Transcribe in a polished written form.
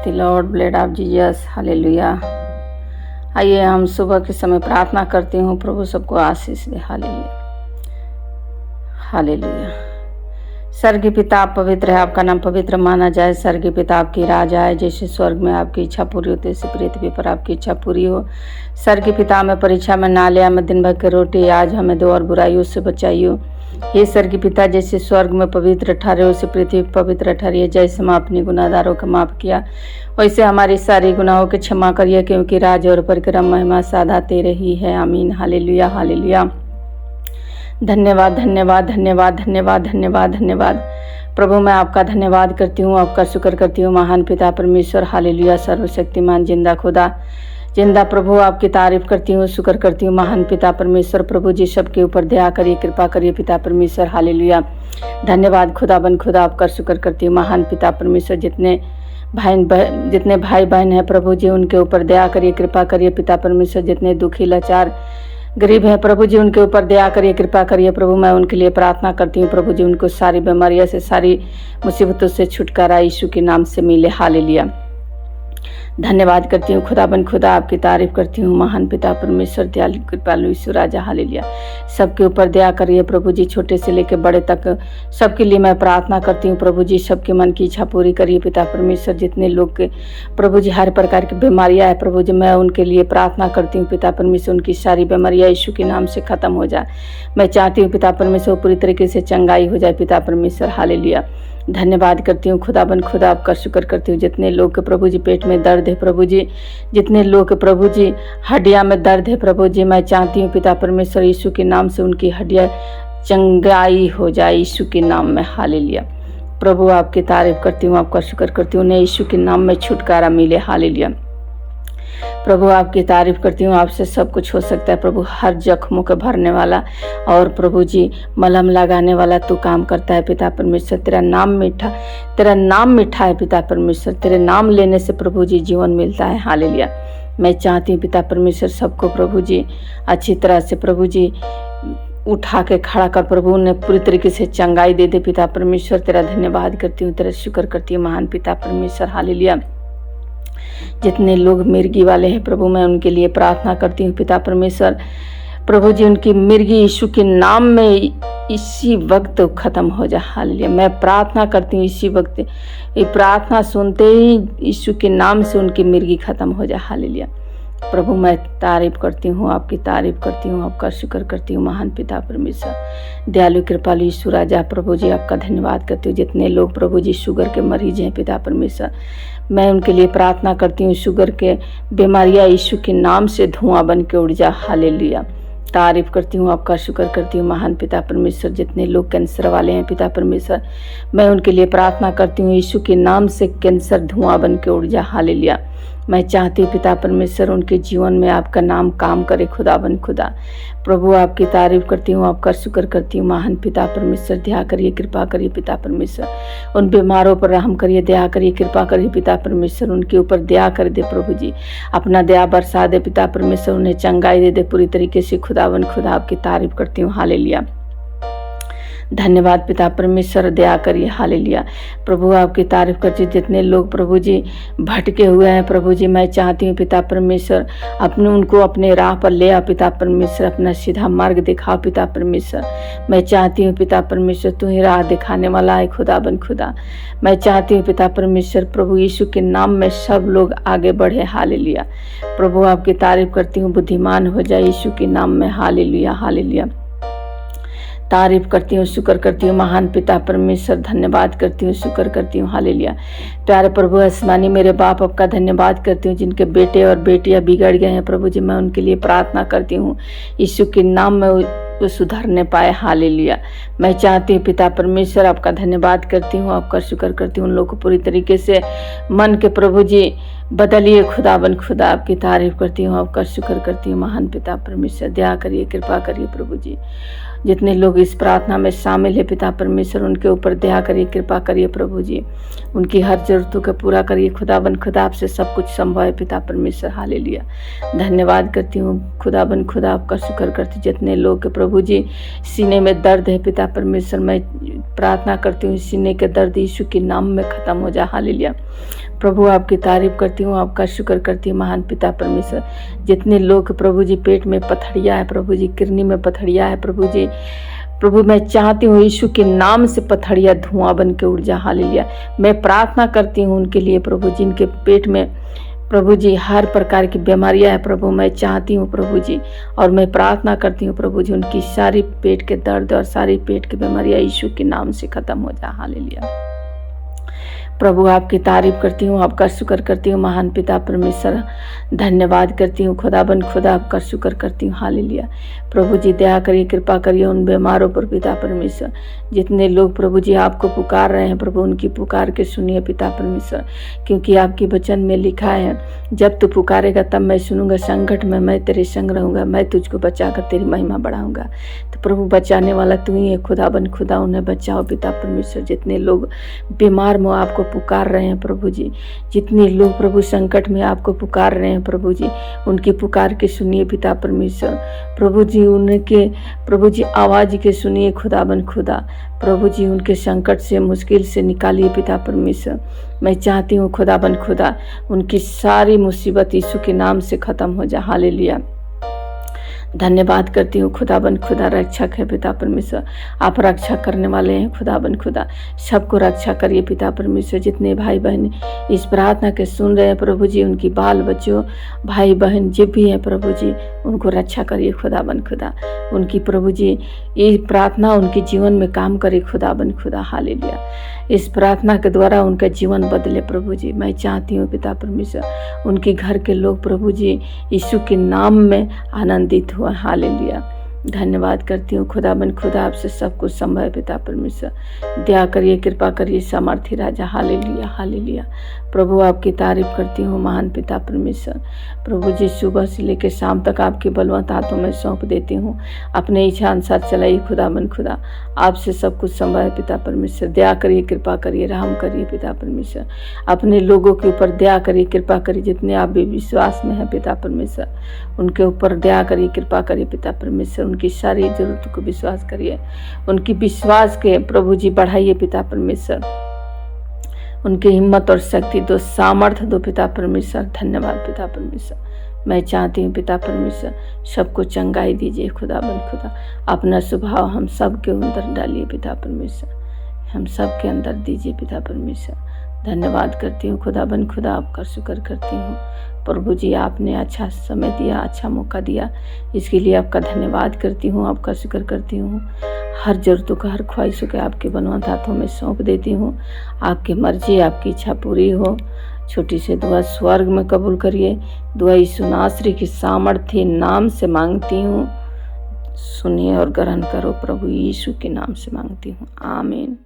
The Lord blade of Jesus, hallelujah. आइए हम सुबह के समय प्रार्थना करती हूँ, प्रभु सबको आशीष दे। Hallelujah hallelujah. स्वर्गीय पिता आप पवित्र है, आपका नाम पवित्र माना जाए। स्वर्गीय पिता आपकी राजा है, जैसे स्वर्ग में आपकी इच्छा पूरी होती है वैसे पृथ्वी पर आपकी इच्छा पूरी हो। स्वर्गीय पिता हमें परीक्षा में ना ले, हमें दिन भर की रोटी आज हमें दो और बुराइयों से बचाइयो। हे स्वर्गीय पिता, जैसे स्वर्ग में पवित्र ठहरे उसे पृथ्वी पवित्र ठहरिए। जैसे हम अपनी गुनाहगारों को माफ किया वैसे हमारी सारी गुनाहों की क्षमा करिए, क्योंकि राज और परिक्रम महिमा साधा तेरे ही है। आमीन। Hallelujah hallelujah. धन्यवाद धन्यवाद धन्यवाद धन्यवाद धन्यवाद धन्यवाद प्रभु, मैं आपका धन्यवाद करती हूँ, आपका शुक्र करती हूँ। महान पिता परमेश्वर, हालेलुया। सर्वशक्तिमान जिंदा खुदा, जिंदा प्रभु, आपकी तारीफ करती हूँ, शुक्र करती हूँ। महान पिता परमेश्वर, प्रभु जी सबके ऊपर दया करिए, कृपा करिए पिता परमेश्वर। हालेलुया। धन्यवाद खुदा बन खुदा, आपका शुक्र करती हूँ। महान पिता परमेश्वर, जितने भाई बहन हैं प्रभु जी उनके ऊपर दया करिए, कृपा करिए पिता परमेश्वर। जितने दुखी लाचार गरीब हैं प्रभु जी उनके ऊपर दया करिए, कृपा करिए प्रभु। मैं उनके लिए प्रार्थना करती हूँ प्रभु जी, उनको सारी बीमारियों से, सारी मुसीबतों से छुटकारा यीशु के नाम से मिले। हालेलुया। धन्यवाद करती हूँ खुदा बन खुदा, आपकी तारीफ करती हूँ। महान पिता परमेश्वर, दयालु कृपालु यीशु राजा, हालेलुया। सबके ऊपर दया करिए प्रभु जी, छोटे से लेकर बड़े तक सबके लिए मैं प्रार्थना करती हूँ प्रभु जी। सबके मन की इच्छा पूरी करिए पिता परमेश्वर। जितने लोग के प्रभु जी हर प्रकार की बीमारियाँ है प्रभु जी, मैं उनके लिए प्रार्थना करती हूँ पिता परमेश्वर। उनकी सारी बीमारियाँ यीशु के नाम से खत्म हो जाए। मैं चाहती हूँ पिता परमेश्वर पूरी तरीके से चंगाई हो जाए पिता परमेश्वर। हालेलुया। धन्यवाद करती हूँ खुदा बन खुदा, आपका शुक्र करती हूँ। जितने लोग के प्रभु जी पेट में दर्द है प्रभु जी, जितने लोग के प्रभु जी हड्डियाँ में दर्द है प्रभु जी, मैं चाहती हूँ पिता परमेश्वर यीशु के नाम से उनकी हड्डियाँ चंगाई हो जाए यीशु के नाम में। हालेलुया। प्रभु आपकी तारीफ करती हूँ, आपका शुक्र करती हूँ। उन्हें यीशु के नाम में छुटकारा मिले। हालेलुया। प्रभु आपकी तारीफ करती हूँ, आपसे सब कुछ हो सकता है प्रभु। हर जख्मों को भरने वाला और प्रभु जी मलहम लगाने वाला तू काम करता है पिता परमेश्वर। तेरा नाम मीठा है पिता परमेश्वर। तेरे नाम लेने से प्रभु जी जीवन मिलता है। हालेलुया। मैं चाहती हूँ पिता परमेश्वर सबको प्रभु जी अच्छी तरह से प्रभु जी उठा के खड़ा कर प्रभु, उन्हें पूरी तरीके से चंगाई दे दे पिता परमेश्वर। तेरा धन्यवाद करती हूँ, तेरा शुक्र करती हूँ महान पिता परमेश्वर। हालेलुया। जितने लोग मिर्गी वाले हैं प्रभु, मैं उनके लिए प्रार्थना करती हूँ पिता परमेश्वर। प्रभु जी उनकी मिर्गी यीशु के नाम में इसी वक्त खत्म हो जाए। हालेलुया। मैं प्रार्थना करती हूँ इसी वक्त, ये प्रार्थना सुनते ही यीशु के नाम से उनकी मिर्गी खत्म हो जाए। हालेलुया। प्रभु मैं तारीफ करती हूँ, आपकी तारीफ करती हूँ, आपका शुक्र करती हूँ महान पिता परमेश्वर। दयालु कृपालु यीशु राजा, प्रभु जी आपका धन्यवाद करती हूँ। जितने लोग प्रभु जी शुगर के मरीज हैं पिता परमेश्वर, मैं उनके लिए प्रार्थना करती हूँ। शुगर के बीमारियाँ यीशु के नाम से धुआं बन के उड़ जा। हालेलुया। तारीफ करती हूँ, आपका शुक्र करती हूँ महान पिता परमेश्वर। जितने लोग कैंसर वाले हैं पिता परमेश्वर, मैं उनके लिए प्रार्थना करती हूँ। यीशु के नाम से कैंसर धुआं बन के उड़ जा। हालेलुया। मैं चाहती हूँ पिता परमेश्वर उनके जीवन में आपका नाम काम करे खुदा बन खुदा। प्रभु आपकी तारीफ करती हूँ, आपका शुक्र करती हूँ महान पिता परमेश्वर। दया करिए, कृपा करिए पिता परमेश्वर। उन बीमारों पर रहम करिए, दया करिए, कृपा करिए पिता परमेश्वर। उनके ऊपर दया कर दे प्रभु जी, अपना दया बरसा दे पिता परमेश्वर। उन्हें चंगाई दे दे पूरी तरीके से खुदा बन खुदा। आपकी तारीफ करती हूँ। हालेलुया। धन्यवाद पिता परमेश्वर, दया करिए। हालेलुया। प्रभु आपकी तारीफ करती हूँ। जितने लोग प्रभु जी भटके हुए हैं प्रभु जी, मैं चाहती हूँ पिता परमेश्वर उनको अपने राह पर ले आ पिता परमेश्वर। अपना सीधा मार्ग दिखाओ पिता परमेश्वर। मैं चाहती हूँ पिता परमेश्वर तू ही राह दिखाने वाला है खुदा बन खुदा। मैं चाहती हूँ पिता परमेश्वर प्रभु यीशु के नाम में सब लोग आगे बढ़े। हालेलुया। प्रभु आपकी तारीफ करती हूँ, बुद्धिमान हो जाए यीशु के नाम में। Hallelujah hallelujah. तारीफ करती हूँ, शुक्र करती हूँ महान पिता परमेश्वर। धन्यवाद करती हूँ, शुक्र करती हूँ। हालेलुया। प्यारे प्रभु आसमानी मेरे बाप, आपका धन्यवाद करती हूँ। जिनके बेटे और बेटियां बिगड़ गए हैं प्रभु जी, मैं उनके लिए प्रार्थना करती हूँ यीशु के नाम में वो सुधरने पाए। हालेलुया। मैं चाहती हूँ पिता परमेश्वर, आपका धन्यवाद करती हूँ, आपका शुक्र करती हूँ। उन लोगों को पूरी तरीके से मन के प्रभु जी बदलिए खुदा बन खुदा। आपकी तारीफ करती हूँ, आपका शुक्र करती हूँ महान पिता परमेश्वर। दया करिए, कृपा करिए प्रभु जी। जितने लोग इस प्रार्थना में शामिल है पिता परमेश्वर, उनके ऊपर दया करिए, कृपा करिए प्रभु जी। उनकी हर जरूरतों को पूरा करिए खुदा बन खुदा। आपसे सब कुछ संभव है पिता परमेश्वर। हालेलुया। धन्यवाद करती हूँ खुदा बन खुदा, आपका शुक्र करती हूँ। जितने लोग के प्रभु जी सीने में दर्द है पिता परमेश्वर, मैं प्रार्थना करती हूँ सीने के दर्द यीशु के नाम में खत्म हो जाए। हालेलुया। प्रभु आपकी तारीफ करती हूँ, आपका शुक्र करती हूँ महान पिता परमेश्वर। जितने लोग प्रभु जी पेट में पथरिया है प्रभु जी, किडनी में पथरिया है प्रभु जी, प्रभु मैं चाहती हूँ यीशु के नाम से पथरिया धुआं बन के उड़ जा। हालेलुया। मैं प्रार्थना करती हूँ उनके लिए प्रभु, जिनके पेट में प्रभु जी हर प्रकार की बीमारियां है प्रभु, मैं चाहती हूँ प्रभु जी, और मैं प्रार्थना करती हूँ प्रभु जी उनकी सारी पेट के दर्द और सारी पेट की बीमारियां यीशु के नाम से खत्म हो जा। हालेलुया। प्रभु आपकी तारीफ करती हूँ, आपका शुक्र करती हूँ महान पिता परमेश्वर। धन्यवाद करती हूँ खुदाबंद खुदा, आपका शुक्र करती हूँ। हालेलुया। प्रभु जी दया करिए, कृपा करिए उन बीमारों पर पिता परमेश्वर। जितने लोग प्रभु जी आपको पुकार रहे हैं प्रभु, उनकी पुकार के सुनिए पिता परमेश्वर, क्योंकि आपके वचन में लिखा है जब तू पुकारेगा तब मैं सुनूंगा, संकट में मैं तेरे संग रहूंगा, मैं तुझको बचाकर तेरी महिमा बढ़ाऊंगा। तो प्रभु बचाने वाला तू ही है खुदाबंद खुदा, उन्हें बचाओ पिता परमेश्वर। जितने लोग बीमार में आपको पुकार रहे हैं प्रभु जी, जितने लोग प्रभु संकट में आपको पुकार रहे हैं प्रभु जी, उनकी पुकार के सुनिए पिता परमेश्वर। प्रभु जी उनके प्रभु जी आवाज़ के सुनिए खुदाबंद खुदा। प्रभु जी उनके संकट से मुश्किल से निकालिए पिता परमेश्वर। मैं चाहती हूँ खुदाबंद खुदा उनकी सारी मुसीबत यीशु के नाम से ख़त्म हो जाए। हालेलुया। धन्यवाद करती हूँ खुदाबंद खुदा, रक्षक है पिता परमेश्वर, आप रक्षा करने वाले हैं खुदाबंद खुदा। सबको रक्षा करिए पिता परमेश्वर। जितने भाई बहन इस प्रार्थना के सुन रहे हैं प्रभु जी, उनकी बाल बच्चों भाई बहन जो भी हैं प्रभु जी, उनको रक्षा करिए खुदाबंद खुदा। उनकी प्रभु जी ये प्रार्थना उनके जीवन में काम करे खुदाबंद खुदा। हालेलुया। इस प्रार्थना के द्वारा उनका जीवन बदले प्रभु जी। मैं चाहती हूँ पिता परमेश्वर उनके घर के लोग प्रभु जी यीशु के नाम में आनंदित हुआ। हालेलुया। धन्यवाद करती हूँ खुदाबंद खुदा, आपसे सब कुछ संभव है पिता परमेश्वर। दया करिए, कृपा करिए सामर्थी राजा। Hallelujah hallelujah. प्रभु आपकी तारीफ करती हूँ महान पिता परमेश्वर। प्रभु जी सुबह से लेकर शाम तक आपके बलवंत हाथों में सौंप देती हूँ। अपने इच्छा अनुसार चलाइए खुदाबंद खुदा, आपसे सब कुछ संभव है पिता परमेश्वर। दया करिए, कृपा करिए, रहम करिए पिता परमेश्वर। अपने लोगों के ऊपर दया करिए, कृपा करिए। जितने आप भी विश्वास में हैं पिता परमेश्वर, उनके ऊपर दया करिए, कृपा करिए पिता परमेश्वर। उनकी सारी जरूरतों को विश्वास करिए, उनकी विश्वास के प्रभु जी बढ़ाइए पिता परमेश्वर। उनकी हिम्मत और शक्ति दो, सामर्थ्य दो पिता परमेश्वर। धन्यवाद पिता परमेश्वर। मैं चाहती हूँ पिता परमेश्वर सबको चंगाई दीजिए खुदाबंद खुदा। अपना स्वभाव हम सब के अंदर डालिए पिता परमेश्वर, हम सब के अंदर दीजिए पिता परमेश्वर। धन्यवाद करती हूँ खुदाबंद खुदा, आपका शुक्र करती हूँ प्रभु जी। आपने अच्छा समय दिया, अच्छा मौका दिया, इसके लिए आपका धन्यवाद करती हूँ, आपका शुक्र करती हूँ। हर जरूरतों का, हर ख्वाहिशों के आपके बलवंत हाथों में सौंप देती हूँ। आपकी मर्जी, आपकी इच्छा पूरी हो। छोटी सी दुआ स्वर्ग में कबूल करिए। दुआ यीशु नासरी की सामर्थ्य नाम से मांगती हूँ, सुनिए और ग्रहण करो। प्रभु यीशु के नाम से मांगती हूँ, आमीन।